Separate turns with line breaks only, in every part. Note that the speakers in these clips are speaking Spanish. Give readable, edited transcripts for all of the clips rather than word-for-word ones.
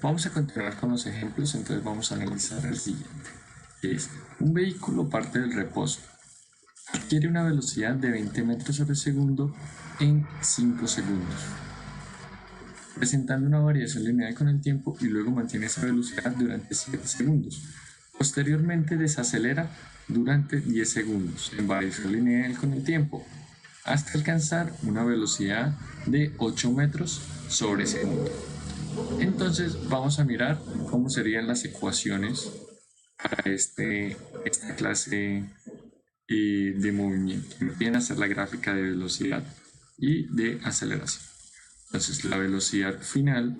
Vamos a continuar con los ejemplos, entonces vamos a analizar el siguiente, que es: un vehículo parte del reposo, adquiere una velocidad de 20 metros sobre segundo en 5 segundos, presentando una variación lineal con el tiempo, y luego mantiene esa velocidad durante 7 segundos. Posteriormente desacelera durante 10 segundos en variación lineal con el tiempo, hasta alcanzar una velocidad de 8 metros sobre segundo. Entonces vamos a mirar cómo serían las ecuaciones para esta clase de movimiento. Viene a ser la gráfica de velocidad y de aceleración. Entonces la velocidad final,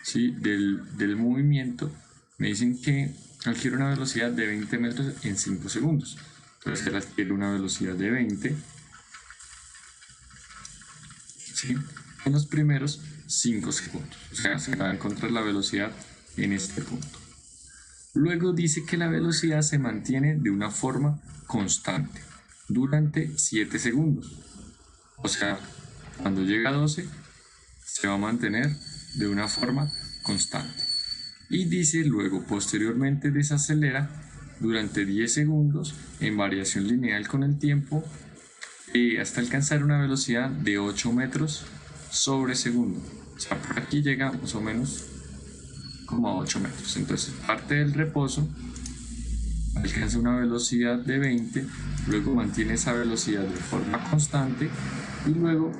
¿sí?, del movimiento, me dicen que adquiere una velocidad de 20 metros en 5 segundos. Entonces él adquiere una velocidad de 20, ¿sí?, en los primeros 5 segundos. O sea, se va a encontrar la velocidad en este punto. Luego dice que la velocidad se mantiene de una forma constante durante 7 segundos. O sea, cuando llega a 12 se va a mantener de una forma constante. Y dice luego posteriormente desacelera durante 10 segundos en variación lineal con el tiempo, hasta alcanzar una velocidad de 8 metros sobre segundo. O sea, por aquí llega más o menos como a 8 metros. Entonces parte del reposo, alcanza una velocidad de 20, luego mantiene esa velocidad de forma constante y luego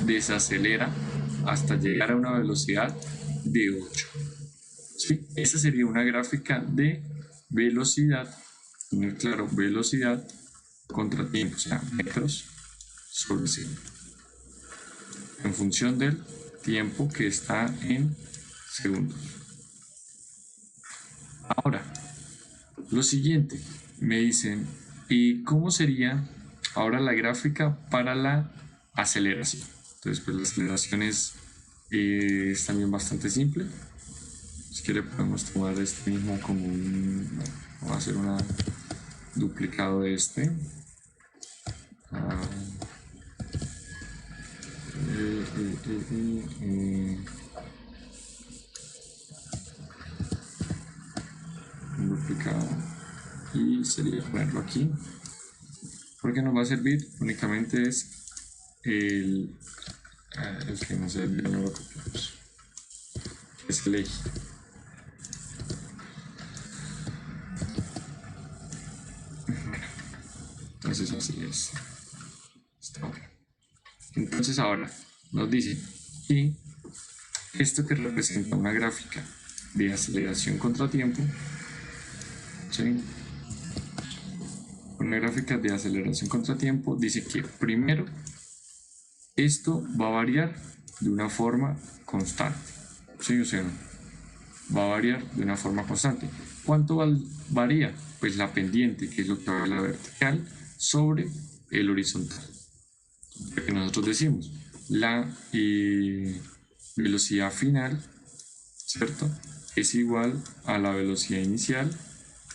desacelera hasta llegar a una velocidad de 8. ¿Sí? Esa sería una gráfica de velocidad, claro, velocidad contra tiempo, o sea, metros sobre segundo, en función del tiempo que está en segundos. Ahora, lo siguiente, me dicen, ¿y cómo sería ahora la gráfica para la aceleración? Entonces, pues la aceleración es también bastante simple. Si quiere podemos tomar este mismo como vamos a hacer un duplicado de este. Un duplicado, y sería ponerlo aquí, porque nos va a servir únicamente es el que nos sirve, no lo copiamos, es el eje. Entonces así es. Entonces ahora nos dice que esto que representa una gráfica de aceleración contra tiempo, ¿sí?, una gráfica de aceleración contra tiempo, dice que primero esto va a variar de una forma constante, ¿sí? O sea, va a variar de una forma constante. ¿Cuánto varía? Pues la pendiente, que es lo que va a la vertical sobre el horizontal. Que nosotros decimos, la velocidad final, ¿cierto?, es igual a la velocidad inicial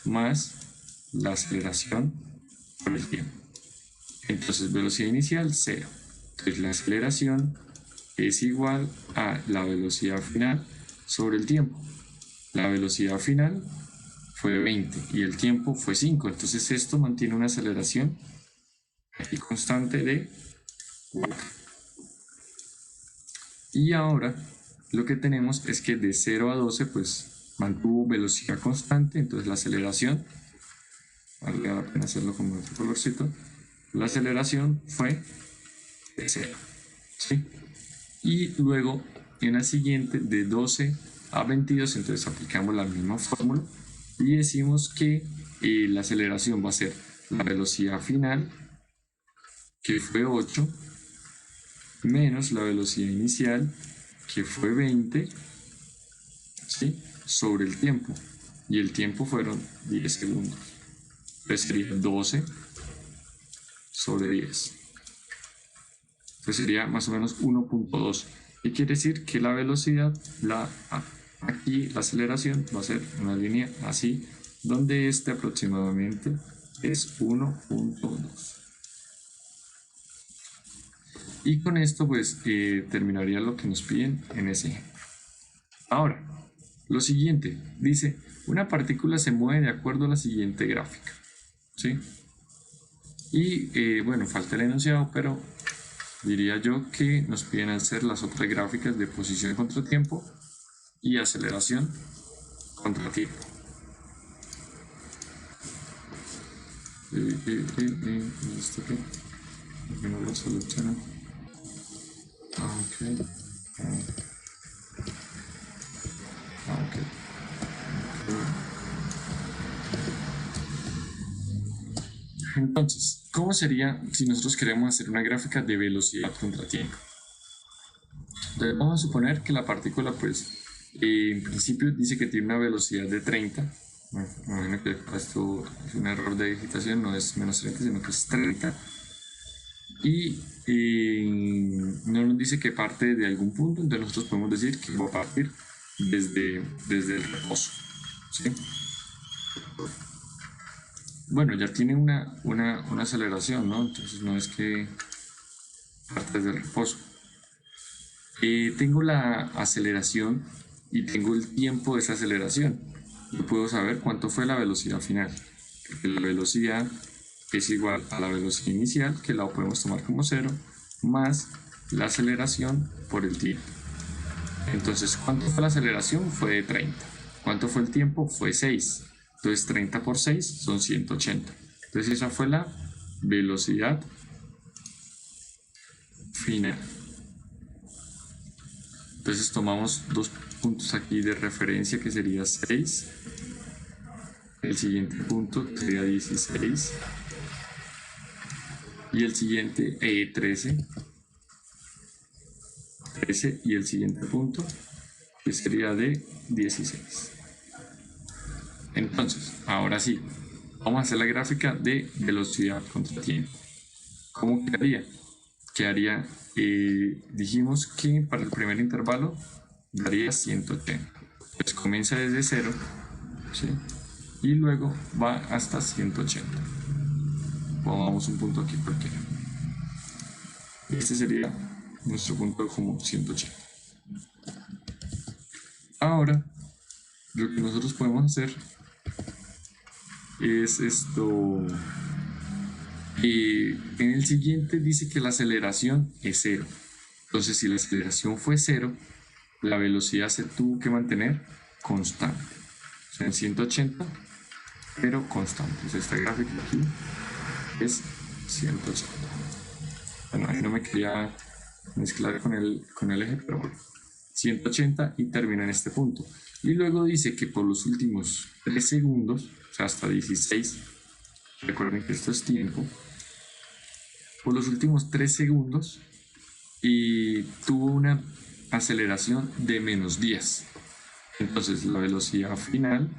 más la aceleración por el tiempo. Entonces, velocidad inicial, 0. Entonces, la aceleración es igual a la velocidad final sobre el tiempo. La velocidad final fue 20 y el tiempo fue 5. Entonces, esto mantiene una aceleración constante de 4. Y ahora lo que tenemos es que de 0 a 12 pues mantuvo velocidad constante, entonces la aceleración, vale la pena hacerlo con otro colorcito, la aceleración fue de 0, ¿sí? Y luego en la siguiente de 12 a 22, entonces aplicamos la misma fórmula y decimos que la aceleración va a ser la velocidad final, que fue 8, menos la velocidad inicial, que fue 20, ¿sí?, sobre el tiempo, y el tiempo fueron 10 segundos. Entonces sería 12 sobre 10. Entonces sería más o menos 1.2. ¿Qué quiere decir? Que la velocidad, aquí la aceleración va a ser una línea así, donde este aproximadamente es 1.2. Y con esto pues terminaría lo que nos piden en ese ejemplo. Ahora, lo siguiente, dice, una partícula se mueve de acuerdo a la siguiente gráfica, ¿sí? Y bueno, falta el enunciado, pero diría yo que nos piden hacer las otras gráficas de posición contra tiempo y aceleración contra tiempo. ¿Esto qué? ¿Por qué no lo selecciona? Ok. Ok. Entonces, ¿cómo sería si nosotros queremos hacer una gráfica de velocidad contra tiempo? Entonces, vamos a suponer que la partícula, pues, en principio dice que tiene una velocidad de 30. Bueno, me imagino que esto es un error de digitación, no es menos 30, sino que es 30. Y no nos dice que parte de algún punto, entonces nosotros podemos decir que va a partir desde el reposo, ¿sí? Bueno, ya tiene una aceleración, ¿no? Entonces no es que parte desde el reposo. Tengo la aceleración y tengo el tiempo de esa aceleración. Yo puedo saber cuánto fue la velocidad final. Porque la velocidad es igual a la velocidad inicial, que la podemos tomar como 0, más la aceleración por el tiempo. Entonces, ¿cuánto fue la aceleración? Fue de 30. ¿Cuánto fue el tiempo? Fue 6. Entonces, 30 por 6 son 180. Entonces, esa fue la velocidad final. Entonces, tomamos dos puntos aquí de referencia, que sería 6. El siguiente punto sería 16. Y el siguiente 13. Y el siguiente punto, que sería de 16. Entonces, ahora sí, vamos a hacer la gráfica de velocidad contra tiempo. ¿Cómo quedaría? Quedaría, dijimos que para el primer intervalo daría 180. Pues comienza desde 0, ¿sí? Y luego va hasta 180. Pongamos un punto aquí cualquiera. Este sería nuestro punto como 180. Ahora, lo que nosotros podemos hacer es esto. En el siguiente dice que la aceleración es 0. Entonces, si la aceleración fue 0, la velocidad se tuvo que mantener constante. O sea, en 180, pero constante. O sea, esta gráfica aquí es 180. Bueno, ahí no me quería mezclar con el eje, pero bueno. 180 y termina en este punto. Y luego dice que por los últimos 3 segundos, o sea, hasta 16, recuerden que esto es tiempo, por los últimos 3 segundos y tuvo una aceleración de menos 10. Entonces la velocidad final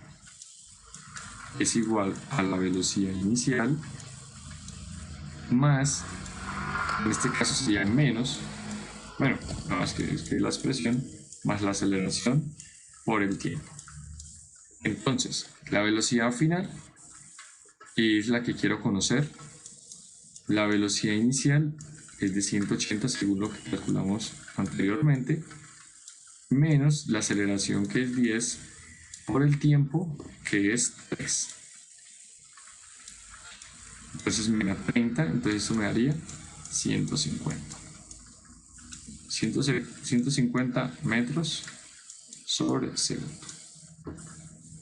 es igual a la velocidad inicial más, en este caso sería menos, bueno, no, es que la expresión más la aceleración por el tiempo. Entonces, la velocidad final es la que quiero conocer. La velocidad inicial es de 180 según lo que calculamos anteriormente, menos la aceleración que es 10 por el tiempo que es 3. Entonces me da 30, entonces eso me daría 150. 150 metros sobre segundo.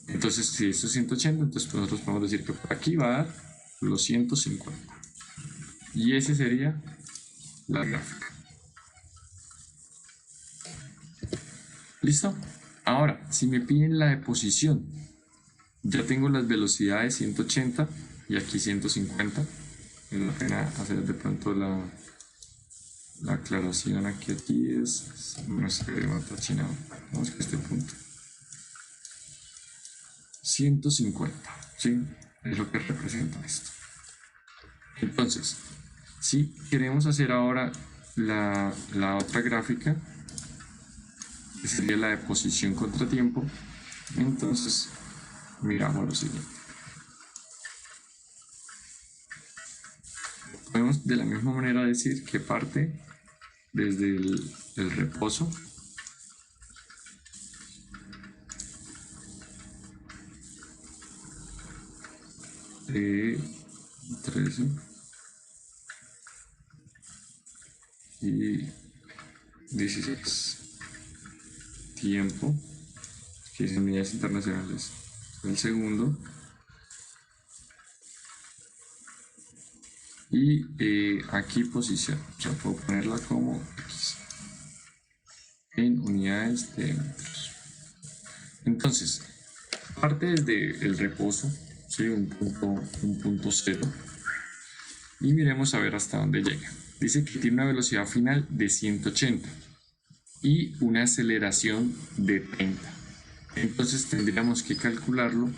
Entonces, si esto es 180, entonces nosotros podemos decir que por aquí va a dar los 150. Y ese sería la gráfica. ¿Listo? Ahora, si me piden la de posición, ya tengo las velocidades 180 y aquí 150. Es la pena hacer de pronto la aclaración aquí es, no se ve machinado. Vamos a este punto. 150, ¿sí? Es lo que representa esto. Entonces, si queremos hacer ahora la otra gráfica, que sería la de posición contra tiempo, entonces miramos lo siguiente. Podemos de la misma manera decir que parte desde el reposo 13 y 16. Tiempo, que es en unidades internacionales, el segundo. Y aquí posición, o sea, puedo ponerla como X en unidades de metros. Entonces, parte desde el reposo, ¿sí? un punto cero, y miremos a ver hasta dónde llega. Dice que tiene una velocidad final de 180 y una aceleración de 30. Entonces tendríamos que calcularlo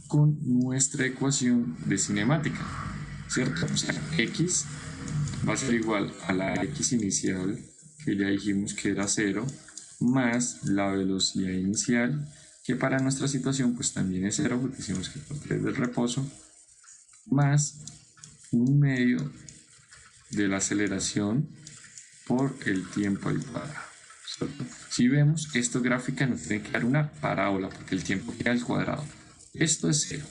con nuestra ecuación de cinemática, ¿cierto? O sea, X va a ser igual a la X inicial, que ya dijimos que era 0, más la velocidad inicial, que para nuestra situación pues también es 0, porque decimos que parte del reposo, más un medio de la aceleración por el tiempo al cuadrado. ¿Cierto? Si vemos, esta gráfica nos tiene que dar una parábola, porque el tiempo queda al cuadrado. Esto es 0.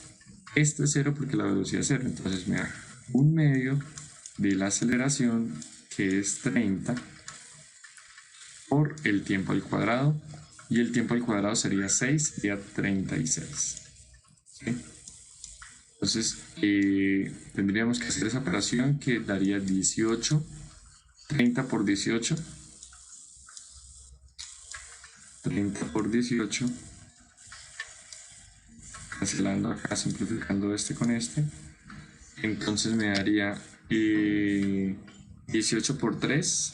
Esto es 0 porque la velocidad es 0. Entonces me da un medio de la aceleración, que es 30, por el tiempo al cuadrado. Y el tiempo al cuadrado sería 6, sería 36. ¿Sí? Entonces tendríamos que hacer esa operación que daría 18, 30 por 18, 30 por 18, cancelando acá, simplificando este con este. Entonces me daría 18 por 3,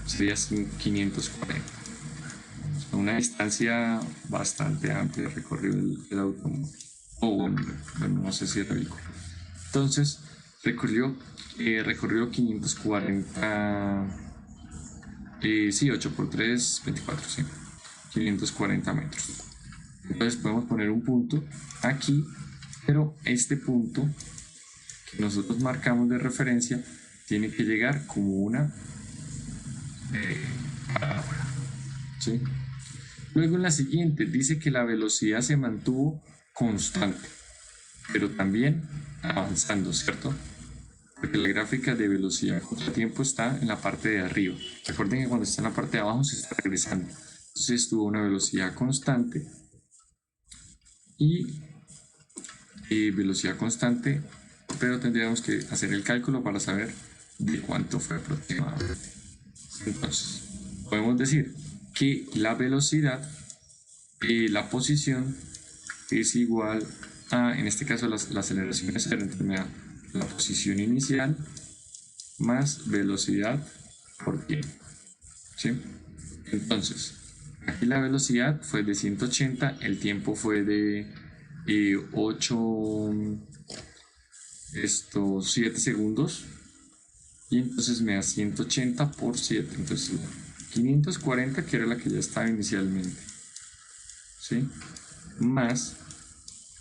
sería 540. Una distancia bastante amplia recorrió el automóvil. Bueno, no sé si es rico. Entonces recorrió 540, sí, 8 por 3, 24, sí, 540 metros. Entonces podemos poner un punto aquí, pero este punto que nosotros marcamos de referencia tiene que llegar como una parábola, ¿sí? Luego en la siguiente dice que la velocidad se mantuvo constante, pero también avanzando, ¿cierto? Porque la gráfica de velocidad contra tiempo está en la parte de arriba. Recuerden que cuando está en la parte de abajo se está regresando. Entonces tuvo una velocidad constante y velocidad constante, pero tendríamos que hacer el cálculo para saber de cuánto fue aproximadamente. Entonces, podemos decir que la velocidad, la posición es igual a, en este caso la aceleración es 0, entonces me da la posición inicial más velocidad por tiempo, ¿sí? Entonces, aquí la velocidad fue de 180, el tiempo fue de 7 segundos, y entonces me da 180 por 7, entonces 540, que era la que ya estaba inicialmente, ¿sí? Más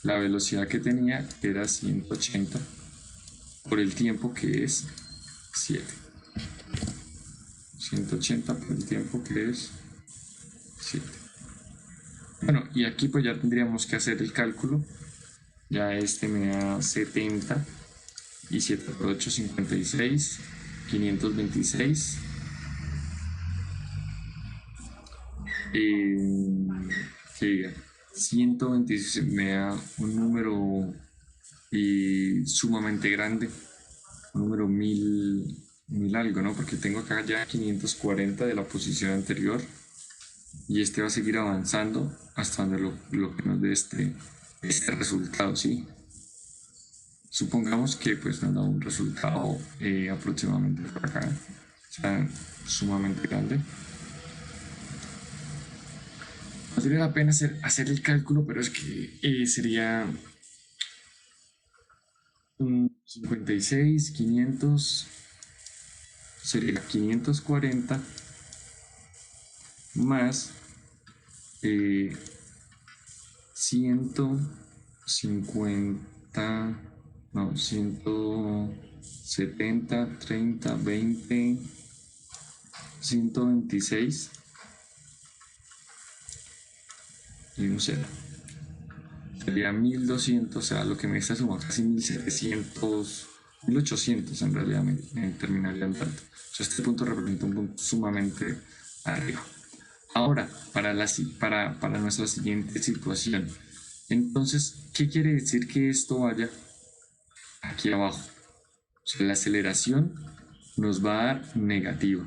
la velocidad que tenía, que era 180 por el tiempo, que es 7. 180 por el tiempo, que es 7. Bueno, y aquí pues ya tendríamos que hacer el cálculo. Ya este me da 70 y 7 por 8, 56, 526. Que diga, 126 me da un número sumamente grande, un número 1000 algo, ¿no? Porque tengo acá ya 540 de la posición anterior, y este va a seguir avanzando hasta donde lo que nos dé este resultado, ¿sí? Supongamos que pues nos da un resultado aproximadamente por acá, o sea, sumamente grande. Valdría la pena hacer el cálculo, pero es que sería 56, 500, sería 540 más 150, no, 170, 30, 20, 126 y un 0. sería 1200, o sea, lo que me está sumando casi 1700, 1800 en realidad me terminaría en tanto. O sea, este punto representa un punto sumamente arriba. Ahora, para nuestra siguiente situación, entonces, ¿qué quiere decir que esto vaya aquí abajo? O sea, la aceleración nos va a dar negativa.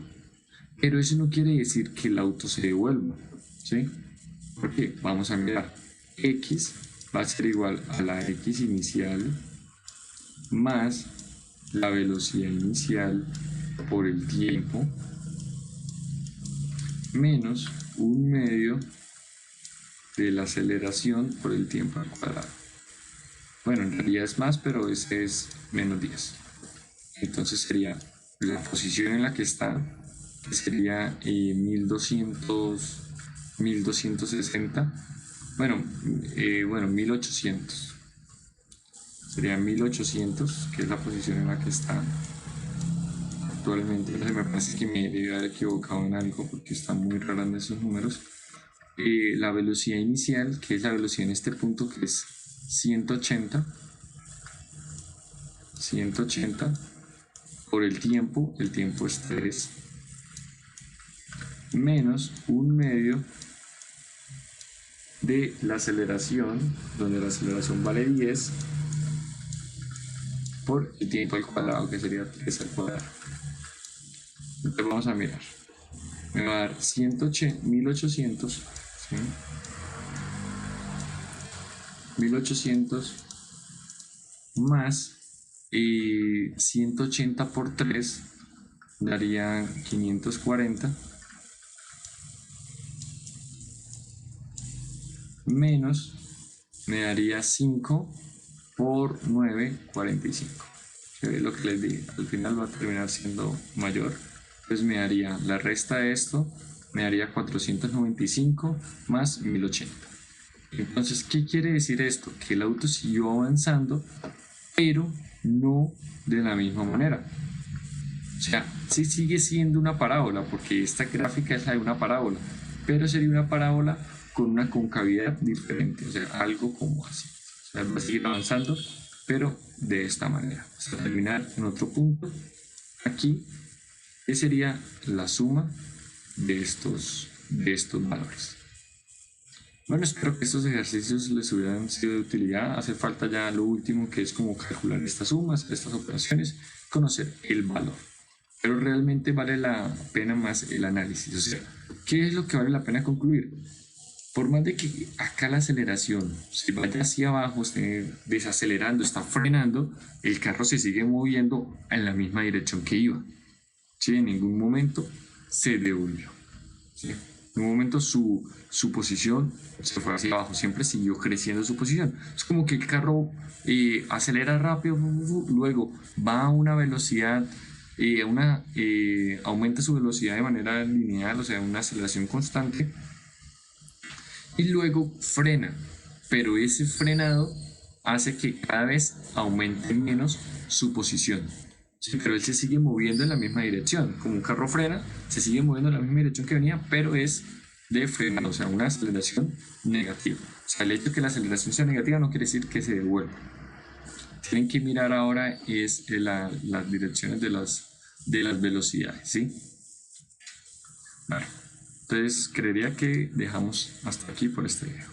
Pero eso no quiere decir que el auto se devuelva, ¿sí? Porque vamos a mirar, x va a ser igual a la x inicial más la velocidad inicial por el tiempo menos 1/2 de la aceleración por el tiempo al cuadrado. Bueno, en realidad es más, pero ese es menos 10. Entonces sería la posición en la que está, que sería 1260. Bueno, 1800. Sería 1800, que es la posición en la que está actualmente. Me parece que me debe haber equivocado en algo porque están muy raros esos números. La velocidad inicial, que es la velocidad en este punto, que es 180 por el tiempo es 3, menos 1/2 de la aceleración, donde la aceleración vale 10, por el tiempo al cuadrado, que sería 3 al cuadrado. Entonces vamos a mirar. Me va a dar 1800, ¿sí? 1800 más 180 por 3 daría 540, menos me daría 5 por 9, 45. Se ve lo que les di, al final va a terminar siendo mayor. Pues me daría la resta de esto, me daría 495 más 1080. Entonces, ¿qué quiere decir esto? Que el auto siguió avanzando, pero no de la misma manera. O sea, sí sigue siendo una parábola, porque esta gráfica es la de una parábola, pero sería una parábola con una concavidad diferente, o sea, algo como así. O sea, va a seguir avanzando, pero de esta manera. Hasta terminar en otro punto, aquí, que sería la suma de estos valores. Bueno, espero que estos ejercicios les hubieran sido de utilidad. Hace falta ya lo último, que es como calcular estas sumas, estas operaciones, conocer el valor. Pero realmente vale la pena más el análisis. O sea, ¿qué es lo que vale la pena concluir? Por más de que acá la aceleración se vaya hacia abajo, esté desacelerando, está frenando, el carro se sigue moviendo en la misma dirección que iba. ¿Sí? En ningún momento se devolvió. ¿Sí? En un momento su posición se fue hacia abajo, siempre siguió creciendo su posición. Es como que el carro acelera rápido, luego va a una velocidad, aumenta su velocidad de manera lineal, o sea, una aceleración constante, y luego frena, pero ese frenado hace que cada vez aumente menos su posición. Sí, pero él se sigue moviendo en la misma dirección. Como un carro frena, se sigue moviendo en la misma dirección que venía, pero es de frenado, o sea, una aceleración negativa. O sea, el hecho de que la aceleración sea negativa no quiere decir que se devuelva. Tienen que mirar ahora las direcciones de las velocidades, ¿sí? Vale. Entonces, creería que dejamos hasta aquí por este video.